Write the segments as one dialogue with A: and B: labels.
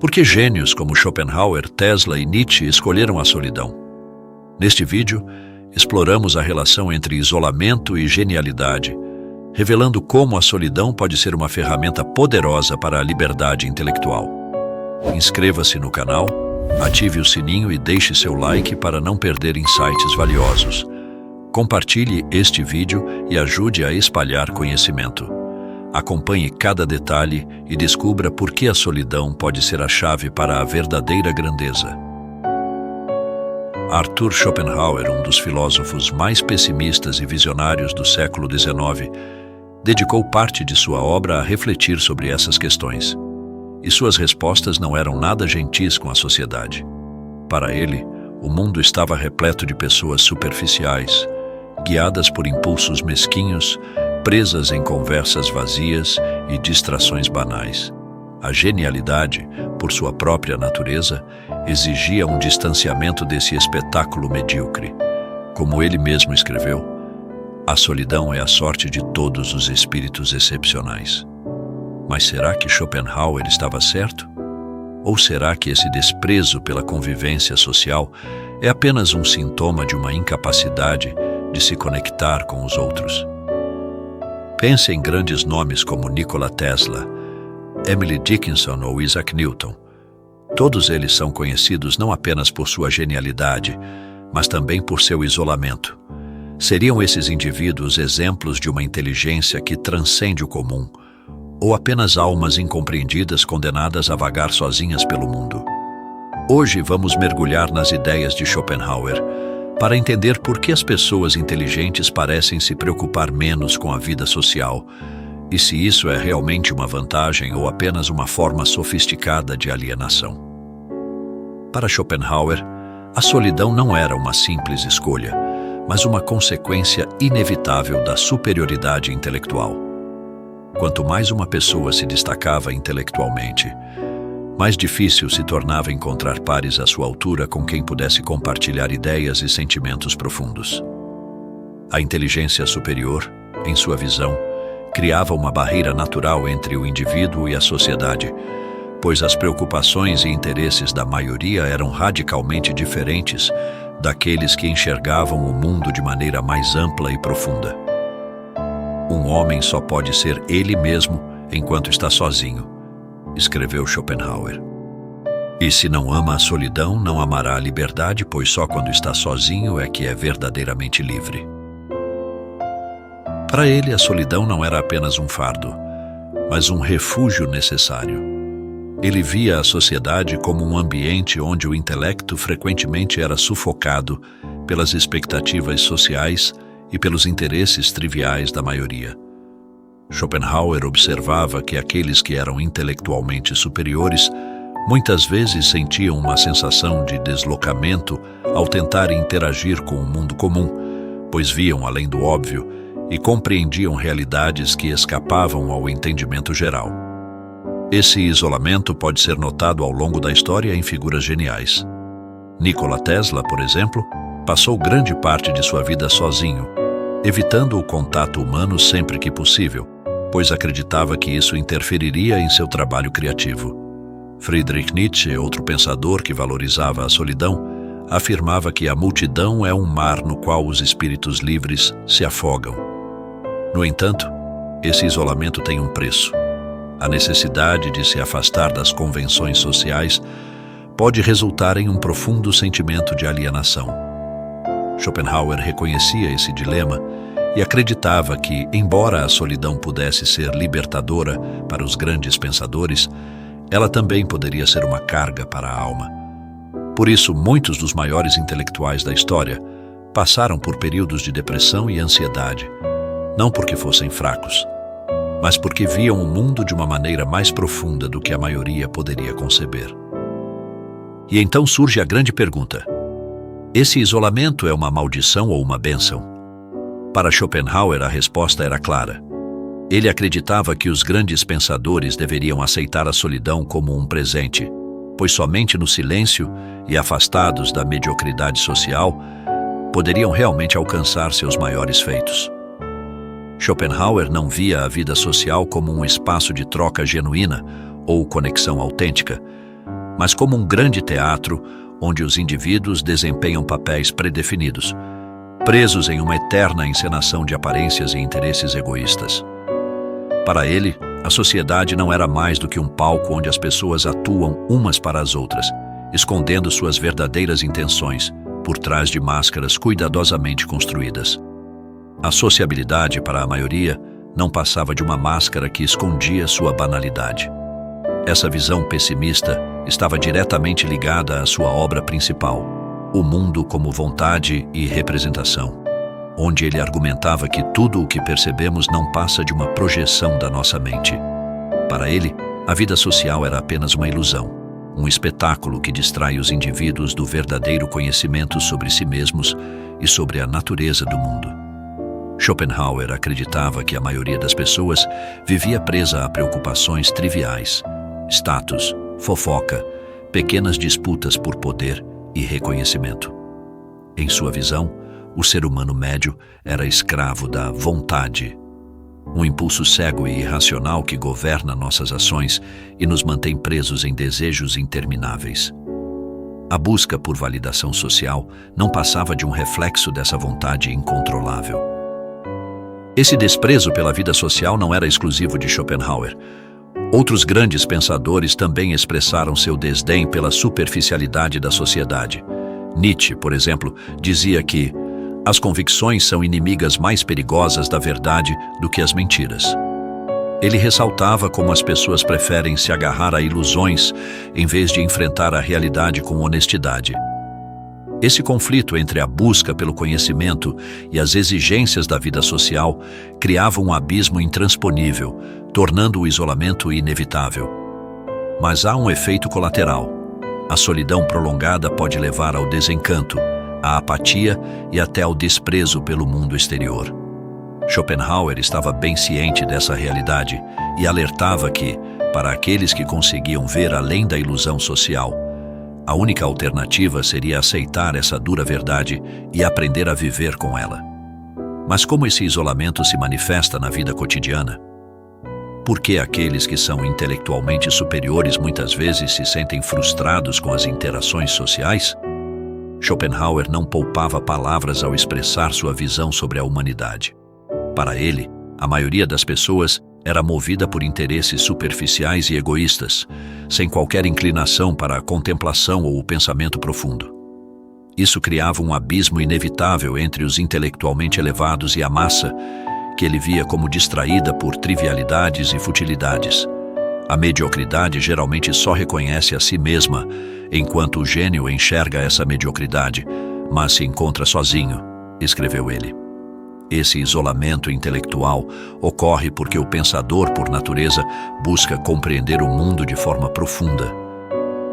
A: Por que gênios como Schopenhauer, Tesla e Nietzsche escolheram a solidão? Neste vídeo, exploramos a relação entre isolamento e genialidade, revelando como a solidão pode ser uma ferramenta poderosa para a liberdade intelectual. Inscreva-se no canal, ative o sininho e deixe seu like para não perder insights valiosos. Compartilhe este vídeo e ajude a espalhar conhecimento. Acompanhe cada detalhe e descubra por que a solidão pode ser a chave para a verdadeira grandeza. Arthur Schopenhauer, um dos filósofos mais pessimistas e visionários do século XIX, dedicou parte de sua obra a refletir sobre essas questões. E suas respostas não eram nada gentis com a sociedade. Para ele, o mundo estava repleto de pessoas superficiais, guiadas por impulsos mesquinhos, presas em conversas vazias e distrações banais. A genialidade, por sua própria natureza, exigia um distanciamento desse espetáculo medíocre. Como ele mesmo escreveu, a solidão é a sorte de todos os espíritos excepcionais. Mas será que Schopenhauer estava certo? Ou será que esse desprezo pela convivência social é apenas um sintoma de uma incapacidade de se conectar com os outros? Pense em grandes nomes como Nikola Tesla, Emily Dickinson ou Isaac Newton. Todos eles são conhecidos não apenas por sua genialidade, mas também por seu isolamento. Seriam esses indivíduos exemplos de uma inteligência que transcende o comum, ou apenas almas incompreendidas condenadas a vagar sozinhas pelo mundo? Hoje vamos mergulhar nas ideias de Schopenhauer, para entender por que as pessoas inteligentes parecem se preocupar menos com a vida social, e se isso é realmente uma vantagem ou apenas uma forma sofisticada de alienação. Para Schopenhauer, a solidão não era uma simples escolha, mas uma consequência inevitável da superioridade intelectual. Quanto mais uma pessoa se destacava intelectualmente, mais difícil se tornava encontrar pares à sua altura com quem pudesse compartilhar ideias e sentimentos profundos. A inteligência superior, em sua visão, criava uma barreira natural entre o indivíduo e a sociedade, pois as preocupações e interesses da maioria eram radicalmente diferentes daqueles que enxergavam o mundo de maneira mais ampla e profunda. Um homem só pode ser ele mesmo enquanto está sozinho, escreveu Schopenhauer. E se não ama a solidão, não amará a liberdade, pois só quando está sozinho é que é verdadeiramente livre. Para ele, a solidão não era apenas um fardo, mas um refúgio necessário. Ele via a sociedade como um ambiente onde o intelecto frequentemente era sufocado pelas expectativas sociais e pelos interesses triviais da maioria. Schopenhauer observava que aqueles que eram intelectualmente superiores muitas vezes sentiam uma sensação de deslocamento ao tentar interagir com o mundo comum, pois viam além do óbvio e compreendiam realidades que escapavam ao entendimento geral. Esse isolamento pode ser notado ao longo da história em figuras geniais. Nikola Tesla, por exemplo, passou grande parte de sua vida sozinho, evitando o contato humano sempre que possível, pois acreditava que isso interferiria em seu trabalho criativo. Friedrich Nietzsche, outro pensador que valorizava a solidão, afirmava que a multidão é um mar no qual os espíritos livres se afogam. No entanto, esse isolamento tem um preço. A necessidade de se afastar das convenções sociais pode resultar em um profundo sentimento de alienação. Schopenhauer reconhecia esse dilema e acreditava que, embora a solidão pudesse ser libertadora para os grandes pensadores, ela também poderia ser uma carga para a alma. Por isso, muitos dos maiores intelectuais da história passaram por períodos de depressão e ansiedade, não porque fossem fracos, mas porque viam o mundo de uma maneira mais profunda do que a maioria poderia conceber. E então surge a grande pergunta: esse isolamento é uma maldição ou uma bênção? Para Schopenhauer, a resposta era clara. Ele acreditava que os grandes pensadores deveriam aceitar a solidão como um presente, pois somente no silêncio e afastados da mediocridade social poderiam realmente alcançar seus maiores feitos. Schopenhauer não via a vida social como um espaço de troca genuína ou conexão autêntica, mas como um grande teatro onde os indivíduos desempenham papéis predefinidos, presos em uma eterna encenação de aparências e interesses egoístas. Para ele, a sociedade não era mais do que um palco onde as pessoas atuam umas para as outras, escondendo suas verdadeiras intenções por trás de máscaras cuidadosamente construídas. A sociabilidade, para a maioria, não passava de uma máscara que escondia sua banalidade. Essa visão pessimista estava diretamente ligada à sua obra principal, O Mundo como Vontade e Representação, onde ele argumentava que tudo o que percebemos não passa de uma projeção da nossa mente. Para ele, a vida social era apenas uma ilusão, um espetáculo que distrai os indivíduos do verdadeiro conhecimento sobre si mesmos e sobre a natureza do mundo. Schopenhauer acreditava que a maioria das pessoas vivia presa a preocupações triviais, status, fofoca, pequenas disputas por poder e reconhecimento. Em sua visão, o ser humano médio era escravo da vontade, um impulso cego e irracional que governa nossas ações e nos mantém presos em desejos intermináveis. A busca por validação social não passava de um reflexo dessa vontade incontrolável. Esse desprezo pela vida social não era exclusivo de Schopenhauer. Outros grandes pensadores também expressaram seu desdém pela superficialidade da sociedade. Nietzsche, por exemplo, dizia que as convicções são inimigas mais perigosas da verdade do que as mentiras. Ele ressaltava como as pessoas preferem se agarrar a ilusões em vez de enfrentar a realidade com honestidade. Esse conflito entre a busca pelo conhecimento e as exigências da vida social criava um abismo intransponível, tornando o isolamento inevitável. Mas há um efeito colateral. A solidão prolongada pode levar ao desencanto, à apatia e até ao desprezo pelo mundo exterior. Schopenhauer estava bem ciente dessa realidade e alertava que, para aqueles que conseguiam ver além da ilusão social, a única alternativa seria aceitar essa dura verdade e aprender a viver com ela. Mas como esse isolamento se manifesta na vida cotidiana? Por que aqueles que são intelectualmente superiores muitas vezes se sentem frustrados com as interações sociais? Schopenhauer não poupava palavras ao expressar sua visão sobre a humanidade. Para ele, a maioria das pessoas era movida por interesses superficiais e egoístas, sem qualquer inclinação para a contemplação ou o pensamento profundo. Isso criava um abismo inevitável entre os intelectualmente elevados e a massa, que ele via como distraída por trivialidades e futilidades. A mediocridade geralmente só reconhece a si mesma, enquanto o gênio enxerga essa mediocridade, mas se encontra sozinho, escreveu ele. Esse isolamento intelectual ocorre porque o pensador, por natureza, busca compreender o mundo de forma profunda,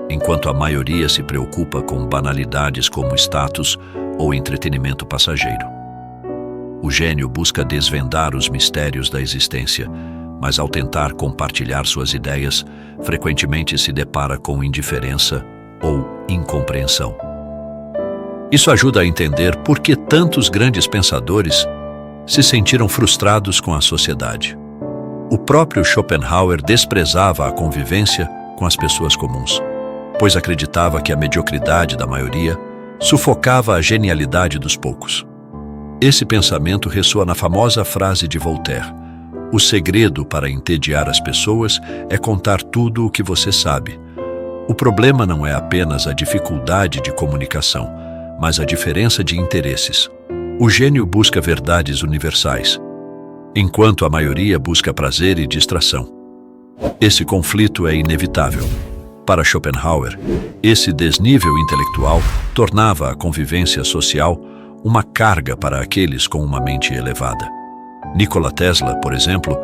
A: enquanto a maioria se preocupa com banalidades como status ou entretenimento passageiro. O gênio busca desvendar os mistérios da existência, mas ao tentar compartilhar suas ideias, frequentemente se depara com indiferença ou incompreensão. Isso ajuda a entender por que tantos grandes pensadores se sentiram frustrados com a sociedade. O próprio Schopenhauer desprezava a convivência com as pessoas comuns, pois acreditava que a mediocridade da maioria sufocava a genialidade dos poucos. Esse pensamento ressoa na famosa frase de Voltaire: "O segredo para entediar as pessoas é contar tudo o que você sabe. O problema não é apenas a dificuldade de comunicação, mas a diferença de interesses. O gênio busca verdades universais, enquanto a maioria busca prazer e distração. Esse conflito é inevitável." Para Schopenhauer, esse desnível intelectual tornava a convivência social uma carga para aqueles com uma mente elevada. Nikola Tesla, por exemplo,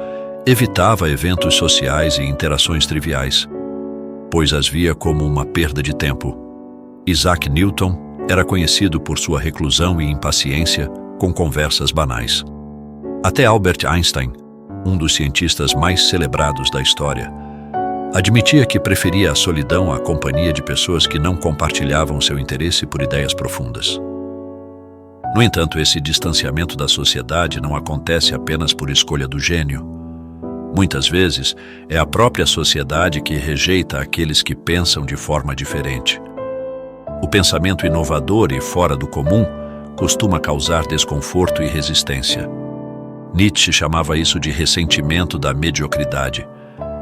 A: evitava eventos sociais e interações triviais, pois as via como uma perda de tempo. Isaac Newton era conhecido por sua reclusão e impaciência com conversas banais. Até Albert Einstein, um dos cientistas mais celebrados da história, admitia que preferia a solidão à companhia de pessoas que não compartilhavam seu interesse por ideias profundas. No entanto, esse distanciamento da sociedade não acontece apenas por escolha do gênio. Muitas vezes, é a própria sociedade que rejeita aqueles que pensam de forma diferente. O pensamento inovador e fora do comum costuma causar desconforto e resistência. Nietzsche chamava isso de ressentimento da mediocridade,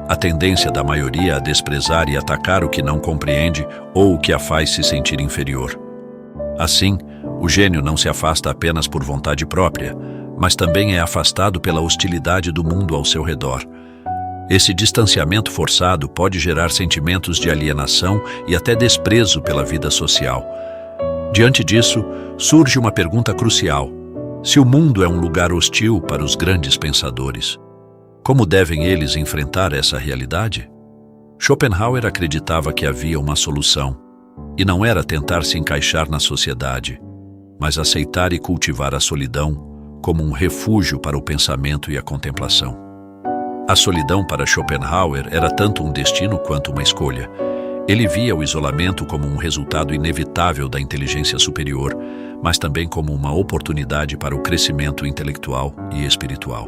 A: a tendência da maioria a desprezar e atacar o que não compreende ou o que a faz se sentir inferior. Assim, o gênio não se afasta apenas por vontade própria, mas também é afastado pela hostilidade do mundo ao seu redor. Esse distanciamento forçado pode gerar sentimentos de alienação e até desprezo pela vida social. Diante disso, surge uma pergunta crucial: se o mundo é um lugar hostil para os grandes pensadores, como devem eles enfrentar essa realidade? Schopenhauer acreditava que havia uma solução, e não era tentar se encaixar na sociedade, mas aceitar e cultivar a solidão como um refúgio para o pensamento e a contemplação. A solidão para Schopenhauer era tanto um destino quanto uma escolha. Ele via o isolamento como um resultado inevitável da inteligência superior, mas também como uma oportunidade para o crescimento intelectual e espiritual.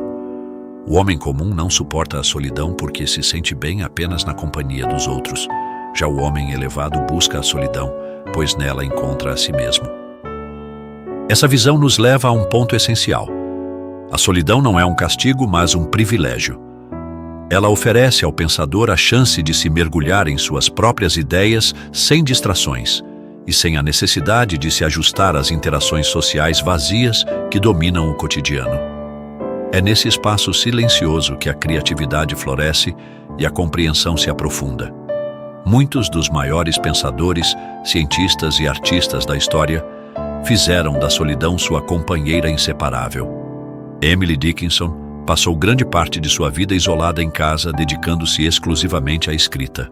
A: O homem comum não suporta a solidão porque se sente bem apenas na companhia dos outros. Já o homem elevado busca a solidão, pois nela encontra a si mesmo. Essa visão nos leva a um ponto essencial. A solidão não é um castigo, mas um privilégio. Ela oferece ao pensador a chance de se mergulhar em suas próprias ideias sem distrações e sem a necessidade de se ajustar às interações sociais vazias que dominam o cotidiano. É nesse espaço silencioso que a criatividade floresce e a compreensão se aprofunda. Muitos dos maiores pensadores, cientistas e artistas da história fizeram da solidão sua companheira inseparável. Emily Dickinson passou grande parte de sua vida isolada em casa, dedicando-se exclusivamente à escrita.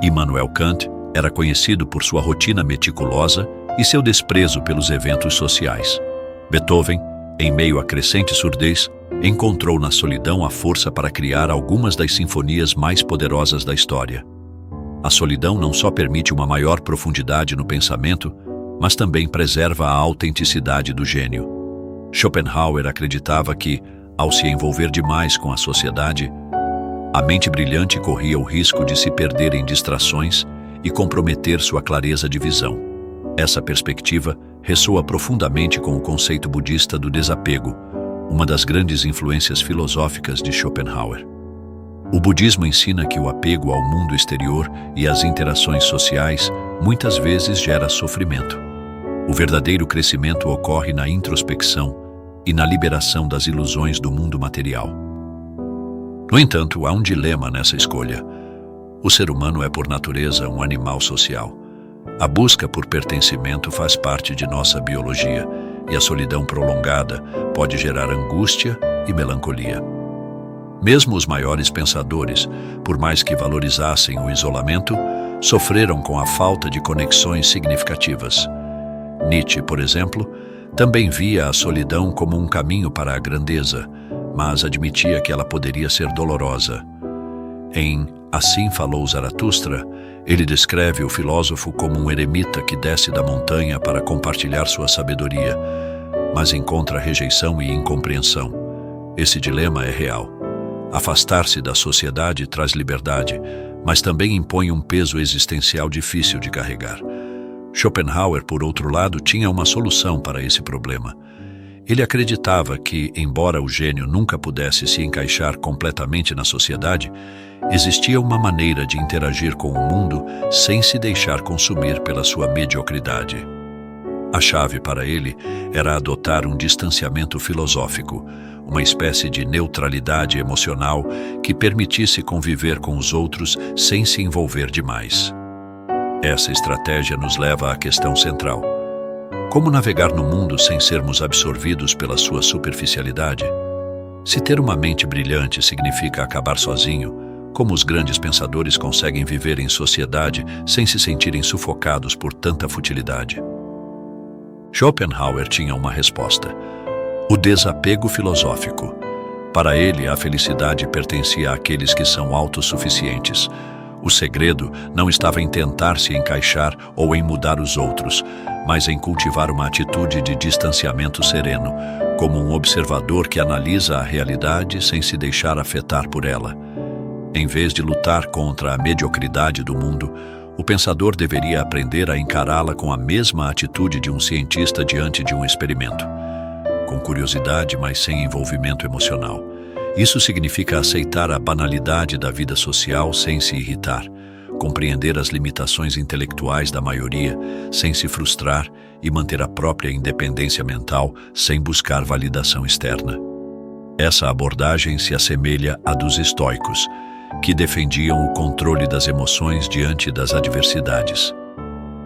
A: Immanuel Kant era conhecido por sua rotina meticulosa e seu desprezo pelos eventos sociais. Beethoven, em meio à crescente surdez, encontrou na solidão a força para criar algumas das sinfonias mais poderosas da história. A solidão não só permite uma maior profundidade no pensamento, mas também preserva a autenticidade do gênio. Schopenhauer acreditava que, ao se envolver demais com a sociedade, a mente brilhante corria o risco de se perder em distrações e comprometer sua clareza de visão. Essa perspectiva ressoa profundamente com o conceito budista do desapego, uma das grandes influências filosóficas de Schopenhauer. O budismo ensina que o apego ao mundo exterior e às interações sociais muitas vezes gera sofrimento. O verdadeiro crescimento ocorre na introspecção e na liberação das ilusões do mundo material. No entanto, há um dilema nessa escolha. O ser humano é, por natureza, um animal social. A busca por pertencimento faz parte de nossa biologia, e a solidão prolongada pode gerar angústia e melancolia. Mesmo os maiores pensadores, por mais que valorizassem o isolamento, sofreram com a falta de conexões significativas. Nietzsche, por exemplo, também via a solidão como um caminho para a grandeza, mas admitia que ela poderia ser dolorosa. Em Assim Falou Zaratustra, ele descreve o filósofo como um eremita que desce da montanha para compartilhar sua sabedoria, mas encontra rejeição e incompreensão. Esse dilema é real. Afastar-se da sociedade traz liberdade, mas também impõe um peso existencial difícil de carregar. Schopenhauer, por outro lado, tinha uma solução para esse problema. Ele acreditava que, embora o gênio nunca pudesse se encaixar completamente na sociedade, existia uma maneira de interagir com o mundo sem se deixar consumir pela sua mediocridade. A chave para ele era adotar um distanciamento filosófico, uma espécie de neutralidade emocional que permitisse conviver com os outros sem se envolver demais. Essa estratégia nos leva à questão central: como navegar no mundo sem sermos absorvidos pela sua superficialidade? Se ter uma mente brilhante significa acabar sozinho, como os grandes pensadores conseguem viver em sociedade sem se sentirem sufocados por tanta futilidade? Schopenhauer tinha uma resposta: o desapego filosófico. Para ele, a felicidade pertencia àqueles que são autossuficientes. O segredo não estava em tentar se encaixar ou em mudar os outros, mas em cultivar uma atitude de distanciamento sereno, como um observador que analisa a realidade sem se deixar afetar por ela. Em vez de lutar contra a mediocridade do mundo, o pensador deveria aprender a encará-la com a mesma atitude de um cientista diante de um experimento. Com curiosidade, mas sem envolvimento emocional. Isso significa aceitar a banalidade da vida social sem se irritar, compreender as limitações intelectuais da maioria sem se frustrar e manter a própria independência mental sem buscar validação externa. Essa abordagem se assemelha à dos estoicos, que defendiam o controle das emoções diante das adversidades.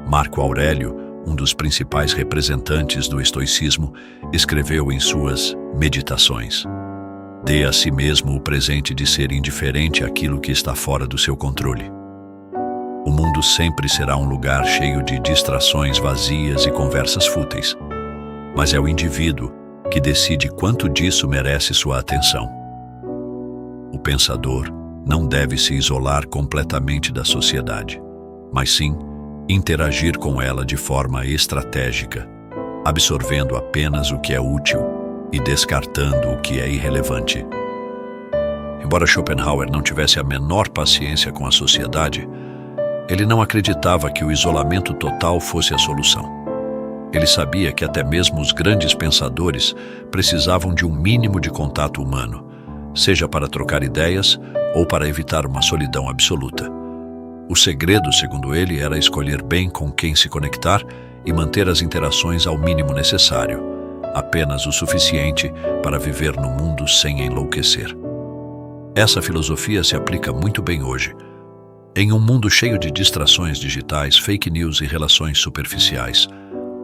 A: Marco Aurélio, um dos principais representantes do estoicismo, escreveu em suas Meditações: "Dê a si mesmo o presente de ser indiferente àquilo que está fora do seu controle." O mundo sempre será um lugar cheio de distrações vazias e conversas fúteis, mas é o indivíduo que decide quanto disso merece sua atenção. O pensador não deve se isolar completamente da sociedade, mas sim interagir com ela de forma estratégica, absorvendo apenas o que é útil e descartando o que é irrelevante. Embora Schopenhauer não tivesse a menor paciência com a sociedade, ele não acreditava que o isolamento total fosse a solução. Ele sabia que até mesmo os grandes pensadores precisavam de um mínimo de contato humano, seja para trocar ideias ou para evitar uma solidão absoluta. O segredo, segundo ele, era escolher bem com quem se conectar e manter as interações ao mínimo necessário, apenas o suficiente para viver no mundo sem enlouquecer. Essa filosofia se aplica muito bem hoje. Em um mundo cheio de distrações digitais, fake news e relações superficiais,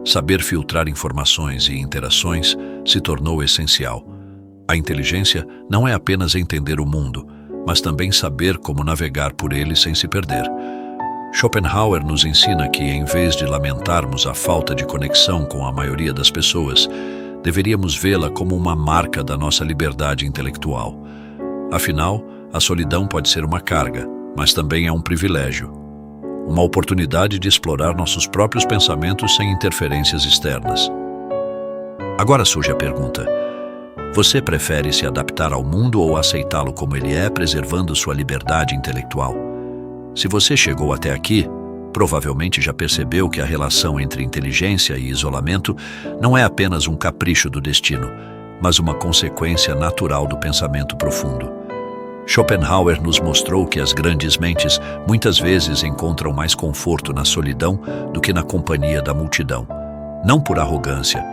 A: saber filtrar informações e interações se tornou essencial. A inteligência não é apenas entender o mundo, mas também saber como navegar por ele sem se perder. Schopenhauer nos ensina que, em vez de lamentarmos a falta de conexão com a maioria das pessoas, deveríamos vê-la como uma marca da nossa liberdade intelectual. Afinal, a solidão pode ser uma carga, mas também é um privilégio. Uma oportunidade de explorar nossos próprios pensamentos sem interferências externas. Agora surge a pergunta: você prefere se adaptar ao mundo ou aceitá-lo como ele é, preservando sua liberdade intelectual? Se você chegou até aqui, provavelmente já percebeu que a relação entre inteligência e isolamento não é apenas um capricho do destino, mas uma consequência natural do pensamento profundo. Schopenhauer nos mostrou que as grandes mentes muitas vezes encontram mais conforto na solidão do que na companhia da multidão. Não por arrogância,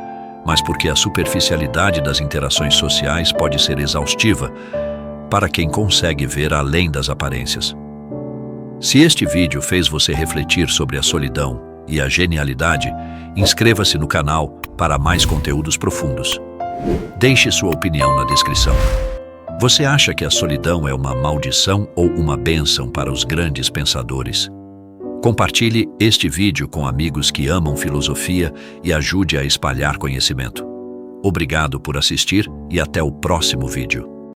A: mas porque a superficialidade das interações sociais pode ser exaustiva para quem consegue ver além das aparências. Se este vídeo fez você refletir sobre a solidão e a genialidade, inscreva-se no canal para mais conteúdos profundos. Deixe sua opinião na descrição. Você acha que a solidão é uma maldição ou uma bênção para os grandes pensadores? Compartilhe este vídeo com amigos que amam filosofia e ajude a espalhar conhecimento. Obrigado por assistir e até o próximo vídeo.